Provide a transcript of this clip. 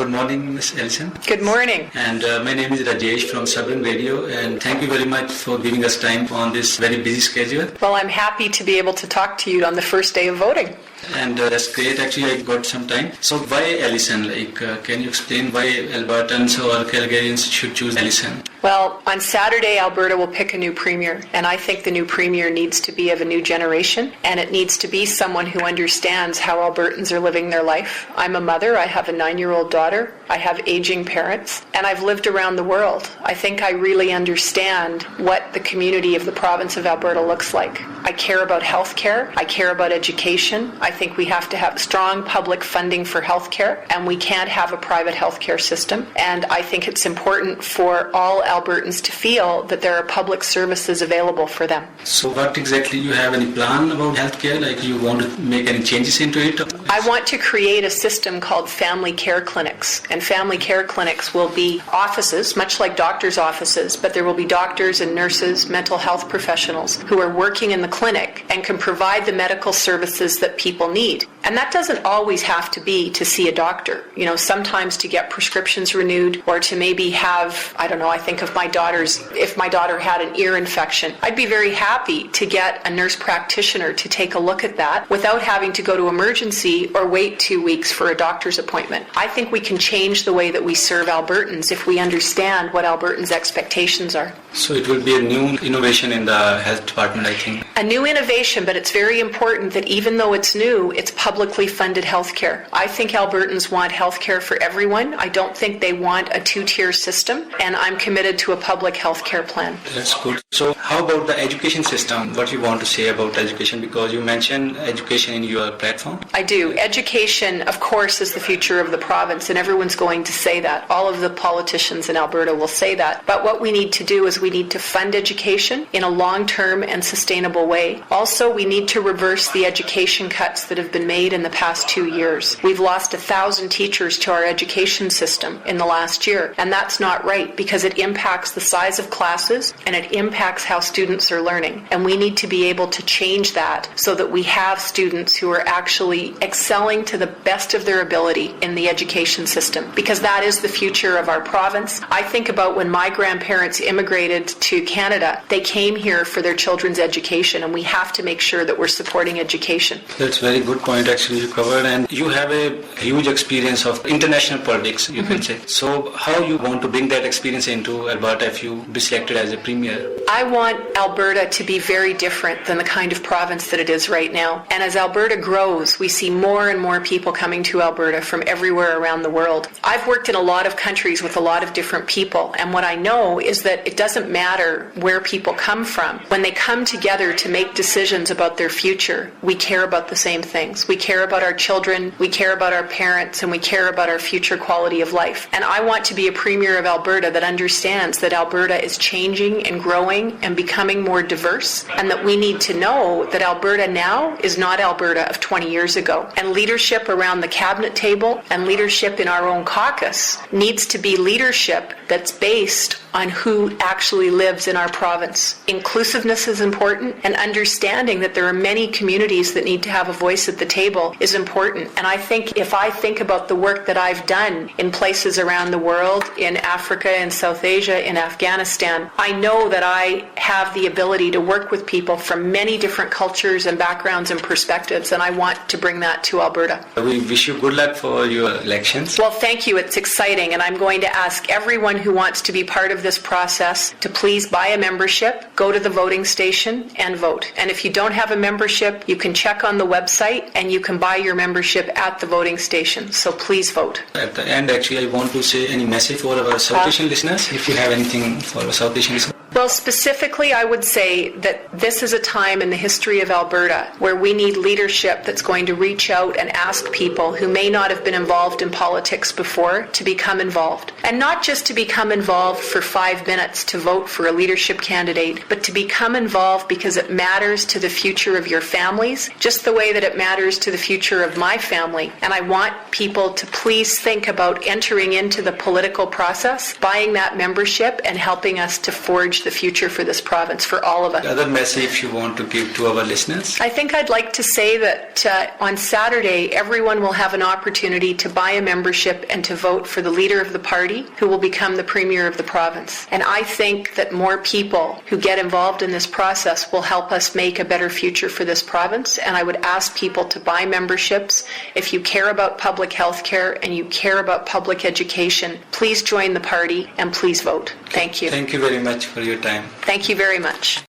Good morning, Ms. Ellison. Good morning. And my name is Rajesh from Sabrang Radio, and thank you very much for giving us time on this very busy schedule. Well, I'm happy to be able to talk to you on the first day of voting. And that's great. Actually, I got some time. So why Ellison? Can you explain why Albertans or Calgarians should choose Ellison? Well, on Saturday, Alberta will pick a new premier, and I think the new premier needs to be of a new generation, and it needs to be someone who understands how Albertans are living their life. I'm a mother. I have a 9-year-old daughter. I have aging parents, and I've lived around the world. I think I really understand what the community of the province of Alberta looks like. I care about healthcare. I care about education. I think we have to have strong public funding for healthcare, and we can't have a private healthcare system. And I think it's important for all Albertans to feel that there are public services available for them. So what exactly, you have any plan about healthcare? You want to make any changes into it? I want to create a system called family care clinics. And family care clinics will be offices, much like doctors' offices, but there will be doctors and nurses, mental health professionals who are working in the clinic and can provide the medical services that people need. And that doesn't always have to be to see a doctor. Sometimes to get prescriptions renewed or to maybe have, I think of if my daughter had an ear infection, I'd be very happy to get a nurse practitioner to take a look at that without having to go to emergency or wait 2 weeks for a doctor's appointment. I think we can change the way that we serve Albertans if we understand what Albertans' expectations are. So it will be a new innovation in the health department, I think. A new innovation, but it's very important that even though it's new, it's publicly funded healthcare. I think Albertans want healthcare for everyone. I don't think they want a 2-tier system, and I'm committed to a public healthcare plan. That's good. So how about the education system? What you want to say about education? Because you mentioned education in your platform. I do. Education, of course, is the future of the province, and everyone's going to say that. All of the politicians in Alberta will say that. But what we need to do is we need to fund education in a long-term and sustainable way. Also, we need to reverse the education cuts that have been made in the past 2 years. We've lost 1,000 teachers to our education system in the last year, and that's not right because it impacts the size of classes and it impacts how students are learning. And we need to be able to change that so that we have students who are actually excelling to the best of their ability in the education system, because that is the future of our province. I think about when my grandparents immigrated to Canada, they came here for their children's education, and we have to make sure that we're supporting education. That's a very good point actually you covered, and you have a huge experience of international politics, you can say. So how you want to bring that experience into Alberta if you be selected as a premier? I want Alberta to be very different than the kind of province that it is right now. And as Alberta grows, we see more and more people coming to Alberta from everywhere around the world. I've worked in a lot of countries with a lot of different people, and what I know is that it doesn't matter where people come from. When they come together to make decisions about their future, we care about the same things. We care about our children, we care about our parents, and we care about our future quality of life. And I want to be a premier of Alberta that understands that Alberta is changing and growing and becoming more diverse, and that we need to know that Alberta now is not Alberta of 20 years ago. And leadership around the cabinet table and leadership in our own caucus needs to be leadership that's based on who actually lives in our province. Inclusiveness is important, and understanding that there are many communities that need to have a voice at the table is important. And I think if I think about the work that I've done in places around the world, in Africa, in South Asia, in Afghanistan, I know that I have the ability to work with people from many different cultures and backgrounds and perspectives, and I want to bring that to Alberta. We wish you good luck for your elections. Well, thank you. It's exciting, and I'm going to ask everyone who wants to be part of this process to please buy a membership, go to the voting station, and vote. And if you don't have a membership, you can check on the website and you can buy your membership at the voting station. So please vote. At the end, actually, I want to say any message for our South Asian listeners, if you have anything for our South Asian listeners. Well, specifically, I would say that this is a time in the history of Alberta where we need leadership that's going to reach out and ask people who may not have been involved in politics before to become involved. And not just to become involved for 5 minutes to vote for a leadership candidate, but to become involved because it matters to the future of your families, just the way that it matters to the future of my family. And I want people to please think about entering into the political process, buying that membership, and helping us to forge the future for this province, for all of us. The other message you want to give to our listeners? I think I'd like to say that on Saturday, everyone will have an opportunity to buy a membership and to vote for the leader of the party who will become the Premier of the province. And I think that more people who get involved in this process will help us make a better future for this province. And I would ask people to buy memberships. If you care about public health care and you care about public education, please join the party and please vote. Thank you. Thank you very much for your time. Thank you very much.